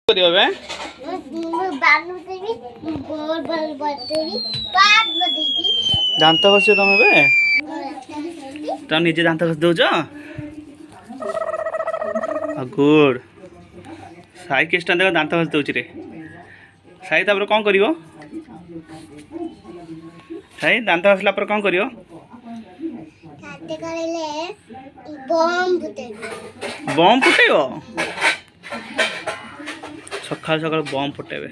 करियो बे दांत घसी तुम बे तुम निजे दांत घसी दौच गुड साई किसटा देख दांत घसी दौच रे साई तापर कौन करियो साई दांत घसला पर कौन करियो बम फुटेबो सकाल सकाल बम फुटेबे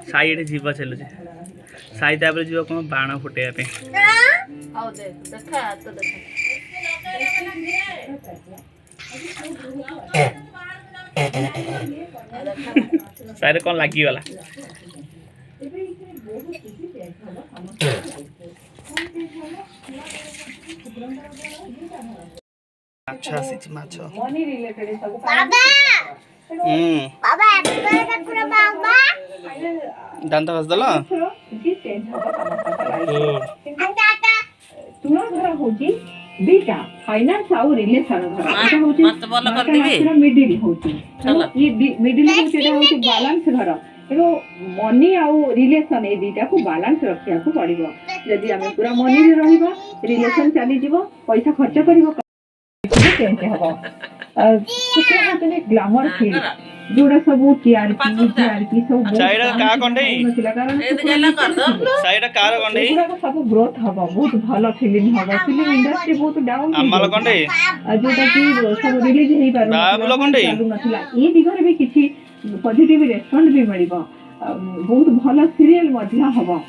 साई एटे जीवा चलु साई तापर जीवा कोन बाण फुटेया पे आओ देख देखा तो देखा सारे कौन लगी वाला अच्छा सीची माछो बाबा बाबा पूरा बाबा दांत घस दला तुला घर होची बीटा फाइनेंस आउ रिलेशन घर एटा होची मत बोल कर देबी मिडिल होची चलो ये मिडिल होची एटा होची बैलेंस घर एगो मनी आउ रिलेशन ए बीटा को बैलेंस रखिया को पड़िबो यदि हमें पूरा मनी रे रहिबो रिलेशन चली जीवो पैसा खर्च करिवो केनते हबो कुछ होतने ग्लैमर फील जोड़ा सब टीआरपी सब साइड का कंडई ए देला कर दो साइड कार कंडई पूरा सब ग्रोथ हबो बहुत भलो फिल्म हबो फिल्म इंडस्ट्री बहुत डाउन अम्माल कंडई जोटा कि सब रिलीज हेई पारो बाबुल कंडई नथिला ए दिगरे भी किछि पॉजिटिव रेस्पॉन्स भी मिलिबो बहुत भलो सीरियल मध्य हबो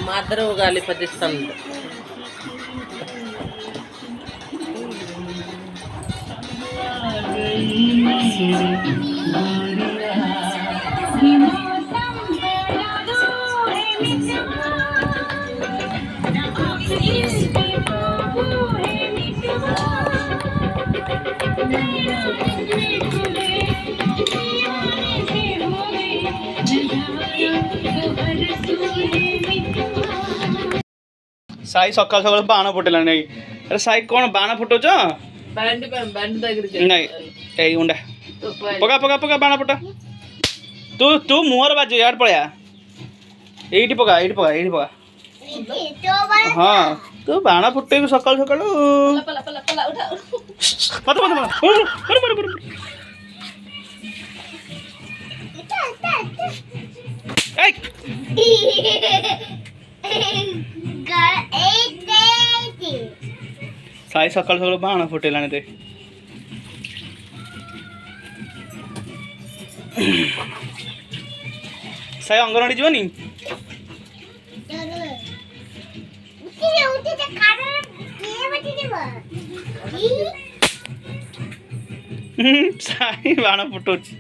मादर गाली प्रतिष्ठान साई सकाल सकाल बाण फुटेला नहीं अरे साई कौन बाण फुटोच बैंड दगरी नहीं ए उंडा पका पका पका बाण फुटा तू तू मुहर बाजे यार पळया एठी पका हाँ तू बाण फुटे सकाल सकाल पला पला पला उठा मत मत मत साई सकाल सकाल बाण फुटेला ते साई अंगनवाड़ी जीवनी साई बाण फुटोची